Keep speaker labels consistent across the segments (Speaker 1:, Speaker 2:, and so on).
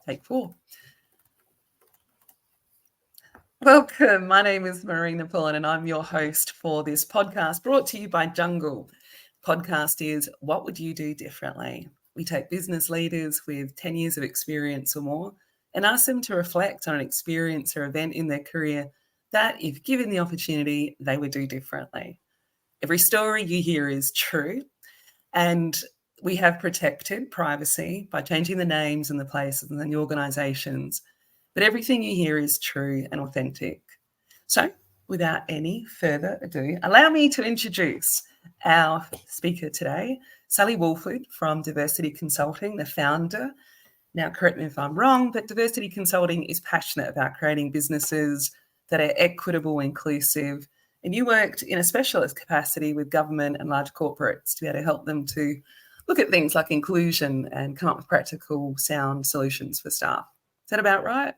Speaker 1: Take 4. Welcome. My name is Marina Pullen and I'm your host for this podcast brought to you by Jungle. Podcast is What Would You Do Differently? We take business leaders with 10 years of experience or more and ask them to reflect on an experience or event in their career that, if given the opportunity, they would do differently. Every story you hear is true, and we have protected privacy by changing the names and the places and the organisations, but everything you hear is true and authentic. So, without any further ado, allow me to introduce our speaker today, Sally Woolford from Diversity Consulting, the founder. Now, correct me if I'm wrong, but Diversity Consulting is passionate about creating businesses that are equitable, inclusive, and you worked in a specialist capacity with government and large corporates to be able to help them to look at things like inclusion and come up with practical, sound solutions for staff. Is that about right?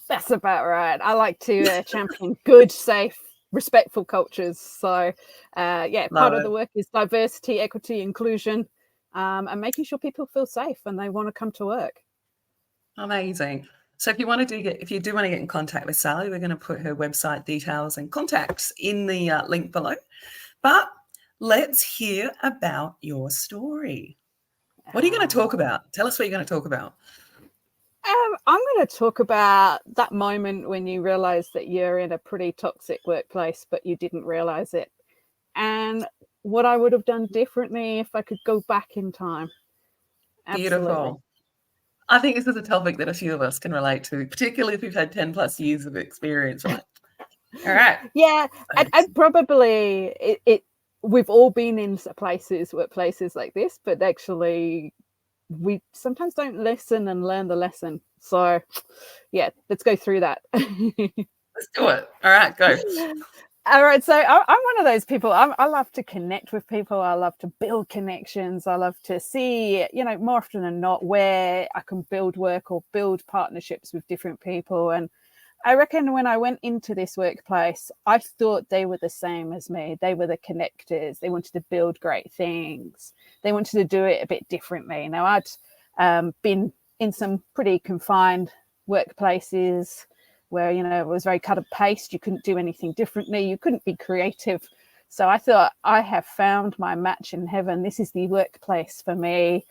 Speaker 2: That's about right. I like to champion good, safe, respectful cultures. So, part of the work is diversity, equity, inclusion, and making sure people feel safe and they want to come to work.
Speaker 1: Amazing. So if you do want to get in contact with Sally, we're going to put her website details and contacts in the link below. But let's hear about your story. What are you going to talk about? Tell us what you're going to talk about.
Speaker 2: I'm going to talk about that moment when you realize that you're in a pretty toxic workplace, but you didn't realize it. And what I would have done differently if I could go back in time. Absolutely.
Speaker 1: Beautiful. I think this is a topic that a few of us can relate to, particularly if we've had 10 plus years of experience, right? All right.
Speaker 2: Yeah. And probably we've all been in workplaces like this, but actually we sometimes don't listen and learn the lesson. So, yeah, let's go through that.
Speaker 1: Let's do it. All right, go.
Speaker 2: All right. So I'm one of those people. I love to connect with people. I love to build connections. I love to see, more often than not, where I can build work or build partnerships with different people. And I reckon when I went into this workplace, I thought they were the same as me. They were the connectors. They wanted to build great things. They wanted to do it a bit differently. Now, I'd been in some pretty confined workplaces where, it was very cut and paste. You couldn't do anything differently. You couldn't be creative. So I thought, I have found my match in heaven. This is the workplace for me.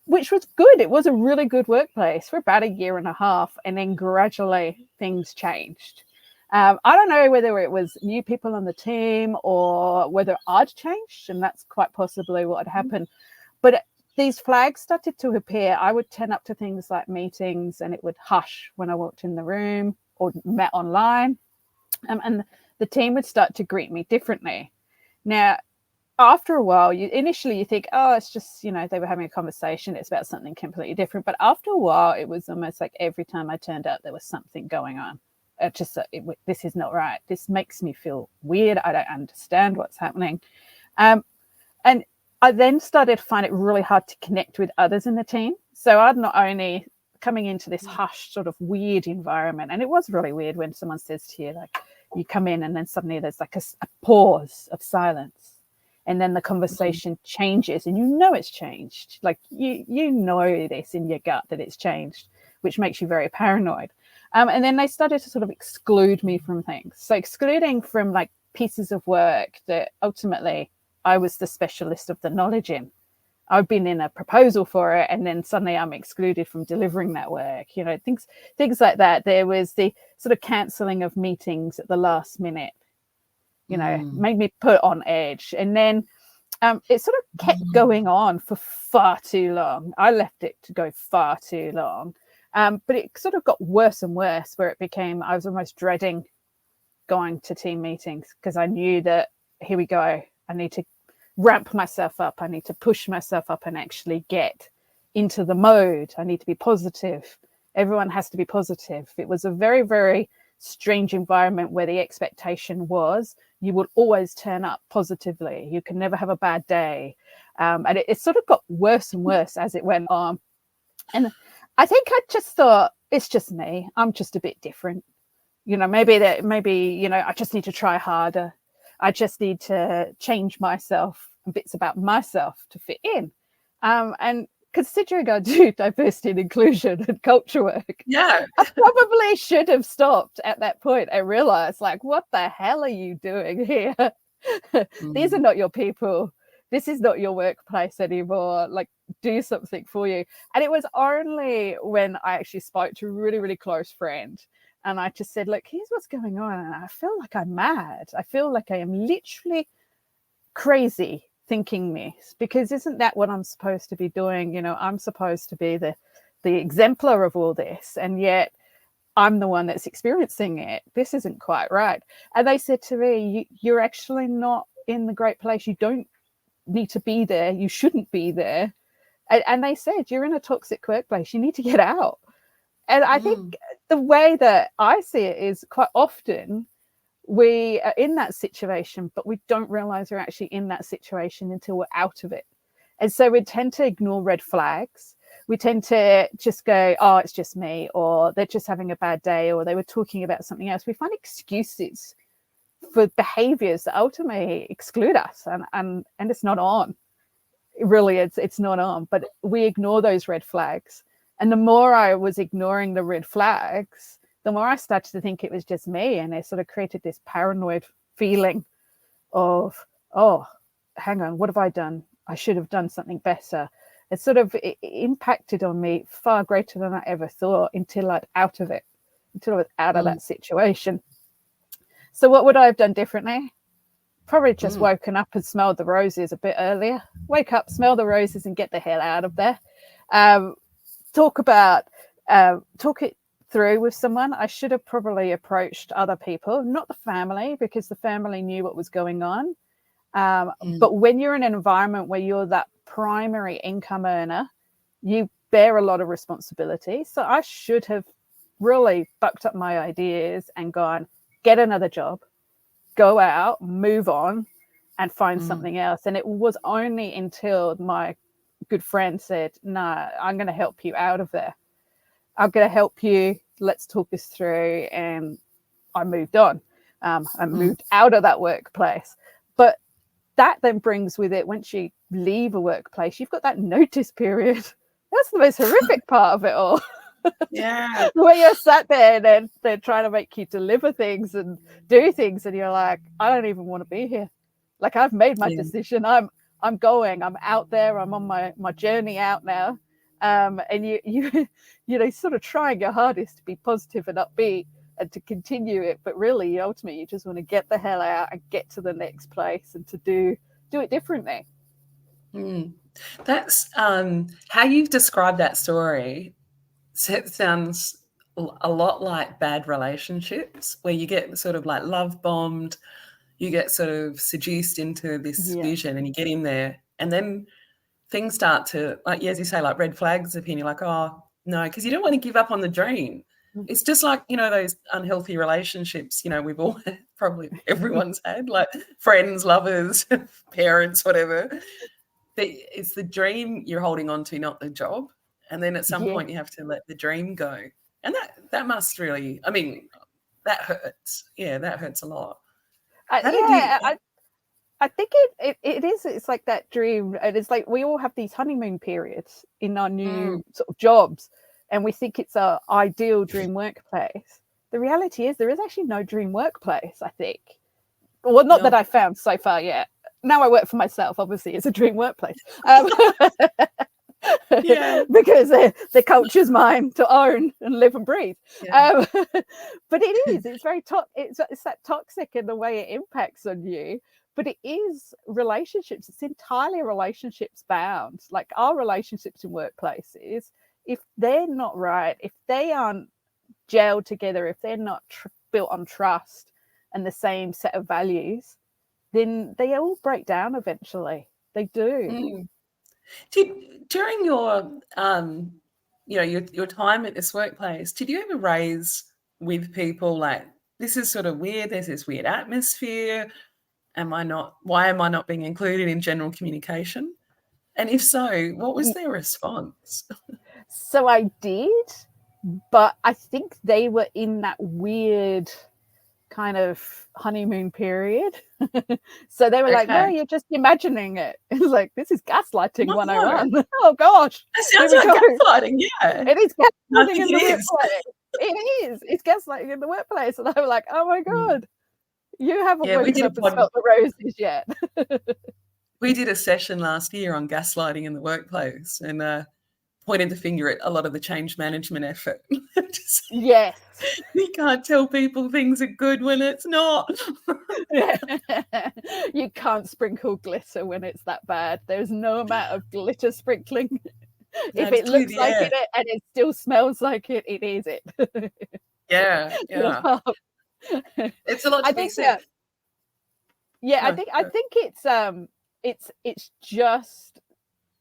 Speaker 2: Which was good. It was a really good workplace for about a year and a half. And then gradually things changed. I don't know whether it was new people on the team or whether I'd changed. And that's quite possibly what had happened. But these flags started to appear. I would turn up to things like meetings and it would hush when I walked in the room or met online. And the team would start to greet me differently. Now, after a while, you think, oh, it's just, they were having a conversation. It's about something completely different. But after a while, it was almost like every time I turned up, there was something going on. This is not right. This makes me feel weird. I don't understand what's happening. And I then started to find it really hard to connect with others in the team. So I'd not only coming into this hushed sort of weird environment. And it was really weird when someone says to you, like, you come in and then suddenly there's like a pause of silence. And then the conversation changes and it's changed. Like you know this in your gut that it's changed, which makes you very paranoid. And then they started to sort of exclude me from things. So excluding from like pieces of work that ultimately I was the specialist of the knowledge in. I've been in a proposal for it and then suddenly I'm excluded from delivering that work. Things like that. There was the sort of cancelling of meetings at the last minute. Made me put on edge. And then it sort of kept going on for far too long. I left it to go far too long. But it sort of got worse and worse where it became, I was almost dreading going to team meetings because I knew that, here we go, I need to ramp myself up. I need to push myself up and actually get into the mode. I need to be positive. Everyone has to be positive. It was a very, very strange environment where the expectation was you would always turn up positively. You can never have a bad day. And it sort of got worse and worse as it went on. And I think I just thought, it's just me. I'm just a bit different. Maybe I just need to try harder. I just need to change myself and bits about myself to fit in. And considering I do diversity and inclusion and culture work,
Speaker 1: Yeah.
Speaker 2: I probably should have stopped at that point and realized, like, what the hell are you doing here? These are not your people. This is not your workplace anymore. Like, do something for you. And it was only when I actually spoke to a really, really close friend and I just said, look, here's what's going on. And I feel like I'm mad. I feel like I am literally crazy thinking this, because isn't that what I'm supposed to be doing? You know, I'm supposed to be the exemplar of all this, and yet I'm the one that's experiencing it. This isn't quite right. And they said to me, you're actually not in the great place. You don't need to be there. You shouldn't be there. And they said, you're in a toxic workplace. You need to get out. And I think the way that I see it is quite often we are in that situation, but we don't realize we're actually in that situation until we're out of it. And so we tend to ignore red flags. We tend to just go, oh, it's just me, or they're just having a bad day, or they were talking about something else. We find excuses for behaviors that ultimately exclude us, and it's not on. Really, it's not on, but we ignore those red flags. And the more I was ignoring the red flags, the more I started to think it was just me, and it sort of created this paranoid feeling of, oh, hang on, what have I done? I should have done something better. It sort of impacted on me far greater than I ever thought until I was out of it, until I was out of that situation. So what would I have done differently? Probably just woken up and smelled the roses a bit earlier. Wake up, smell the roses, and get the hell out of there. Talk it through with someone. I should have probably approached other people, not the family, because the family knew what was going on. But when you're in an environment where you're that primary income earner, you bear a lot of responsibility. So I should have really bucked up my ideas and gone, get another job, go out, move on, and find something else. And it was only until my good friend said, no, I'm going to help you out of there. I'm going to help you. Let's talk this through. And I moved on. I moved out of that workplace. But that then brings with it, once you leave a workplace, you've got that notice period. That's the most horrific part of it all.
Speaker 1: Yeah.
Speaker 2: Where you're sat there and they're trying to make you deliver things and do things, and you're like, I don't even want to be here. Like, I've made my decision. I'm going. I'm out there. I'm on my journey out now. And you know, sort of trying your hardest to be positive and upbeat and to continue it, but really, ultimately, you just want to get the hell out and get to the next place and to do it differently.
Speaker 1: That's how you've described that story. It sounds a lot like bad relationships, where you get sort of like love bombed, you get sort of seduced into this vision, and you get in there, and then things start to, like, as you say, like red flags appear, and you're like, oh no, because you don't want to give up on the dream. It's just like, you know, those unhealthy relationships, you know, we've all probably everyone's had, like friends, lovers, parents, whatever. It's the dream you're holding on to, not the job. And then at some point you have to let the dream go. And that must really, I mean, that hurts. Yeah, that hurts a lot.
Speaker 2: I think it is. It's like that dream. And it's like we all have these honeymoon periods in our new sort of jobs, and we think it's our ideal dream workplace. The reality is there is actually no dream workplace, I think. Well, not that I've found so far yet. Now I work for myself, obviously, it's a dream workplace. Because the culture's mine to own and live and breathe. But it's very it's that toxic in the way it impacts on you. But it is relationships. It's entirely relationships bound. Like our relationships in workplaces, if they're not right, if they aren't gelled together, if they're not built on trust and the same set of values, then they all break down eventually. They do.
Speaker 1: During your, you know, your time at this workplace, did you ever raise with people like, this is sort of weird, there's this weird atmosphere, why am I not being included in general communication? And if so, what was their response?
Speaker 2: So I did, but I think they were in that weird kind of honeymoon period. So they were like, no,
Speaker 1: Okay.
Speaker 2: you're just imagining it. It's like, this is gaslighting
Speaker 1: No, no.
Speaker 2: 101. Oh gosh,
Speaker 1: That
Speaker 2: here
Speaker 1: sounds
Speaker 2: we
Speaker 1: like
Speaker 2: go.
Speaker 1: gaslighting, yeah.
Speaker 2: It is
Speaker 1: I
Speaker 2: gaslighting
Speaker 1: think
Speaker 2: in
Speaker 1: it
Speaker 2: the
Speaker 1: is.
Speaker 2: workplace. It is. It's gaslighting in the workplace. And I was like, oh my
Speaker 1: Mm.
Speaker 2: God, you haven't
Speaker 1: Yeah, we
Speaker 2: woken
Speaker 1: did a
Speaker 2: up and
Speaker 1: pod
Speaker 2: smelt the roses yet.
Speaker 1: we did a session last year on gaslighting in the workplace and pointed the finger at a lot of the change management effort. Just,
Speaker 2: Yes.
Speaker 1: you can't tell people things are good when it's not.
Speaker 2: You can't sprinkle glitter when it's that bad. There's no amount of glitter sprinkling.
Speaker 1: No,
Speaker 2: If
Speaker 1: just
Speaker 2: it
Speaker 1: clear
Speaker 2: looks
Speaker 1: the
Speaker 2: like
Speaker 1: air.
Speaker 2: it and it still smells like it is it.
Speaker 1: Yeah,
Speaker 2: You're
Speaker 1: yeah.
Speaker 2: up.
Speaker 1: It's a lot
Speaker 2: I
Speaker 1: to be
Speaker 2: think
Speaker 1: said.
Speaker 2: yeah,
Speaker 1: No,
Speaker 2: I
Speaker 1: go.
Speaker 2: think it's just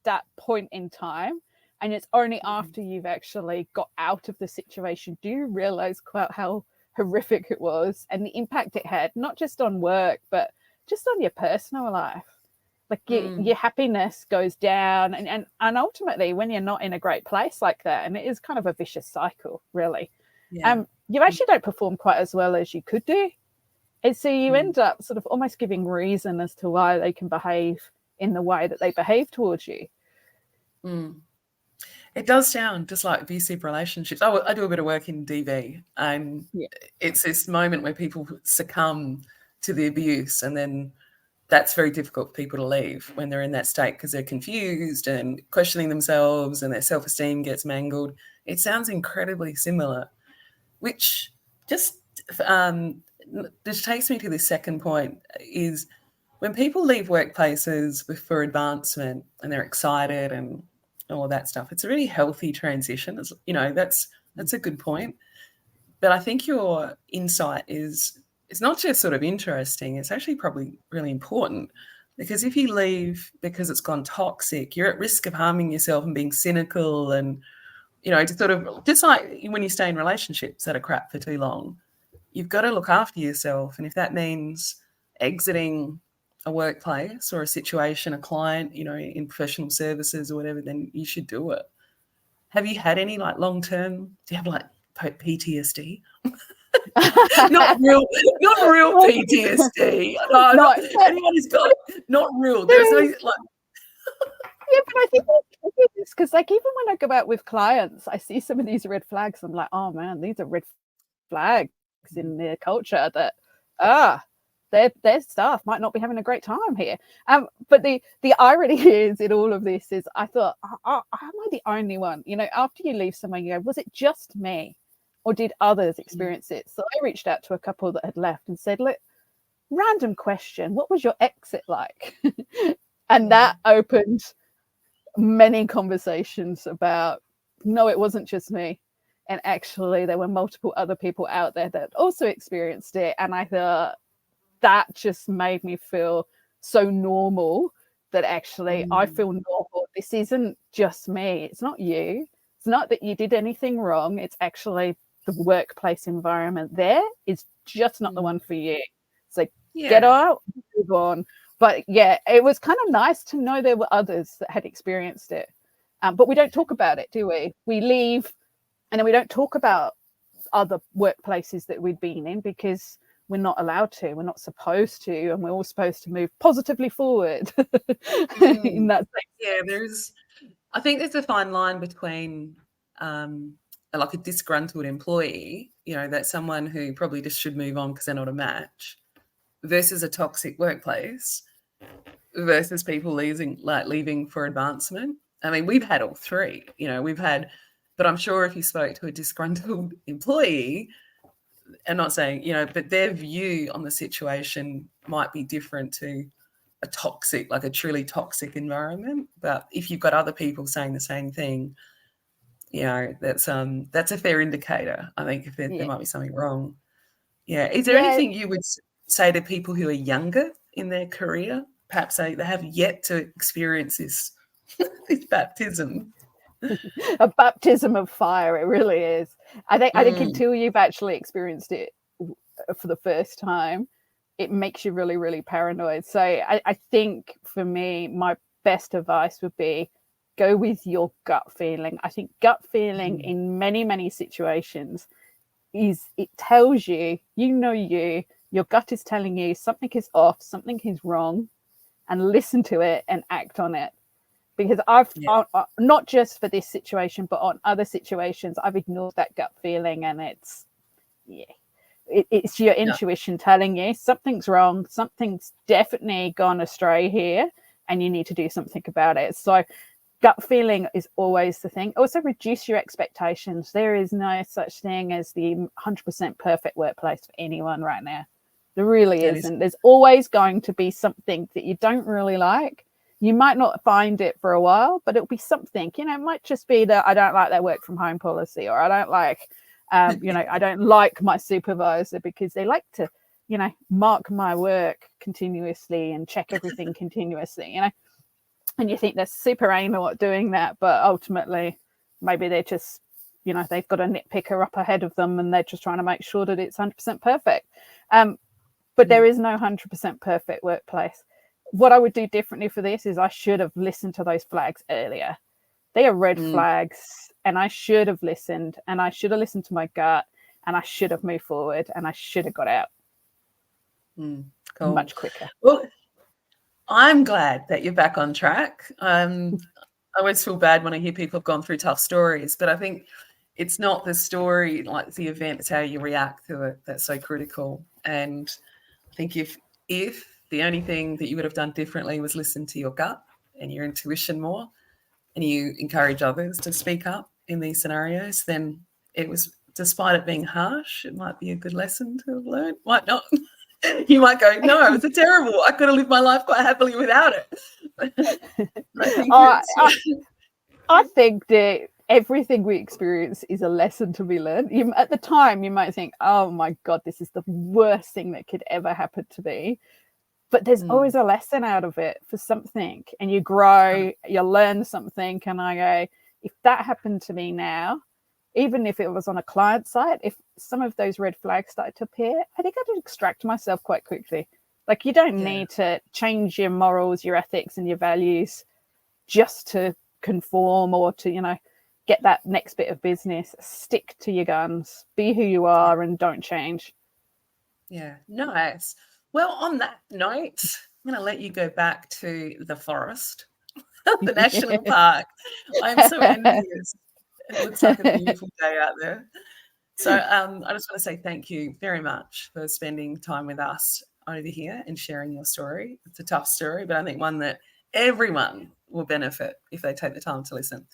Speaker 2: that point in time, and it's only after you've actually got out of the situation do you realize quite how horrific it was and the impact it had, not just on work but just on your personal life. Like
Speaker 1: Mm,
Speaker 2: your happiness goes down, and ultimately when you're not in a great place like that, and it is kind of a vicious cycle really,
Speaker 1: yeah.
Speaker 2: you actually don't perform quite as well as you could do. And so you
Speaker 1: Mm,
Speaker 2: end up sort of almost giving reason as to why they can behave in the way that they behave towards you.
Speaker 1: mm. It does sound just like abusive relationships. I do a bit of work in DV, and
Speaker 2: Yeah.
Speaker 1: it's this moment where people succumb to the abuse, and then that's very difficult for people to leave when they're in that state because they're confused and questioning themselves and their self-esteem gets mangled. It sounds incredibly similar, which just um, just takes me to this second point is when people leave workplaces for advancement and they're excited and all that stuff, it's a really healthy transition. That's a good point. But I think your insight is it's not just sort of interesting, it's actually probably really important because if you leave because it's gone toxic, you're at risk of harming yourself and being cynical and just like when you stay in relationships that are crap for too long, you've got to look after yourself. And if that means exiting a workplace or a situation, a client, in professional services or whatever, then you should do it. Have you had any like long term? Do you have like PTSD? Not real PTSD. No,
Speaker 2: No,
Speaker 1: not anyone who's got not real. There's no
Speaker 2: there is.
Speaker 1: like.
Speaker 2: Yeah, but I think it's because, like, even when I go out with clients, I see some of these red flags. I'm like, oh man, these are red flags in their culture that their staff might not be having a great time here. But the irony is in all of this is I thought, am I the only one? After you leave somewhere, you go, was it just me, or did others experience it? So I reached out to a couple that had left and said, look, random question, what was your exit like? And that opened many conversations about, no, it wasn't just me. And actually, there were multiple other people out there that also experienced it. And I thought that just made me feel so normal that actually I feel normal. This isn't just me. It's not you. It's not that you did anything wrong. It's actually the workplace environment there is just not the one for you. So get
Speaker 1: Yeah.
Speaker 2: out, move on. But yeah, it was kind of nice to know there were others that had experienced it. But we don't talk about it, do we? We leave and then we don't talk about other workplaces that we'd been in because we're not allowed to, we're not supposed to, and we're all supposed to move positively forward in that sense.
Speaker 1: Yeah, I think there's a fine line between like a disgruntled employee, that's someone who probably just should move on because they're not a match, versus a toxic workplace, versus people leaving for advancement. I mean, we've had all three, but I'm sure if you spoke to a disgruntled employee, and not saying, but their view on the situation might be different to a truly toxic environment. But if you've got other people saying the same thing, that's a fair indicator. I think if there
Speaker 2: Yeah.
Speaker 1: might be something wrong. Yeah. Is there
Speaker 2: Yeah.
Speaker 1: anything you would say to people who are younger in their career? Perhaps they have yet to experience this baptism.
Speaker 2: A baptism of fire, it really is. I think
Speaker 1: Mm,
Speaker 2: until you've actually experienced it for the first time, it makes you really, really paranoid. So I think for me, my best advice would be go with your gut feeling. I think gut feeling in many, many situations is it tells you, your gut is telling you something is off, something is wrong, and listen to it and act on it. Because I've not just for this situation, but on other situations, I've ignored that gut feeling, and it's your intuition telling you something's wrong, something's definitely gone astray here, and you need to do something about it. So gut feeling is always the thing. Also, reduce your expectations. There is no such thing as the 100% perfect workplace for anyone right now. There really isn't. There's always going to be something that you don't really like. You might not find it for a while, but it'll be something. It might just be that I don't like their work from home policy, or I don't like, I don't like my supervisor because they like to, mark my work continuously and check everything continuously, and you think they're super anal at doing that, but ultimately maybe they're just, they've got a nitpicker up ahead of them and they're just trying to make sure that it's 100% perfect. But there is no 100% perfect workplace. What I would do differently for this is I should have listened to those flags earlier. They are red flags, and I should have listened, and I should have listened to my gut, and I should have moved forward, and I should have got out much quicker.
Speaker 1: Well, I'm glad that you're back on track. I always feel bad when I hear people have gone through tough stories, but I think it's not the story, like the event, it's how you react to it that's so critical. And I think if the only thing that you would have done differently was listen to your gut and your intuition more, and you encourage others to speak up in these scenarios, then it was, despite it being harsh, it might be a good lesson to have learned. Might not. You might go, no, it was terrible. I could have lived my life quite happily without it.
Speaker 2: I think that everything we experience is a lesson to be learned. At the time, you might think, oh my God, this is the worst thing that could ever happen to me. But there's always a lesson out of it for something, and you grow, you learn something. And I go, if that happened to me now, even if it was on a client site, if some of those red flags started to appear, I think I'd extract myself quite quickly. Like, you don't need to change your morals, your ethics, and your values just to conform or to, get that next bit of business. Stick to your guns, be who you are, and don't change.
Speaker 1: Yeah, nice. Well, on that note, I'm going to let you go back to the forest, the national park. I'm so envious. It looks like a beautiful day out there. So I just want to say thank you very much for spending time with us over here and sharing your story. It's a tough story, but I think one that everyone will benefit if they take the time to listen.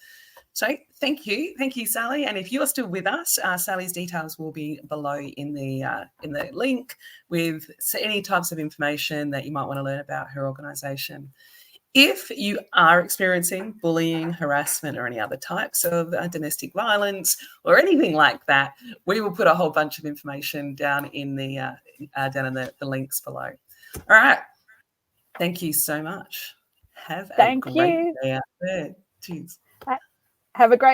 Speaker 1: So thank you, Sally. And if you're still with us, Sally's details will be below in the link with any types of information that you might want to learn about her organisation. If you are experiencing bullying, harassment, or any other types of domestic violence or anything like that, we will put a whole bunch of information down in the links below. All right. Thank you so much. Have a great day out there. Cheers.
Speaker 2: Have a great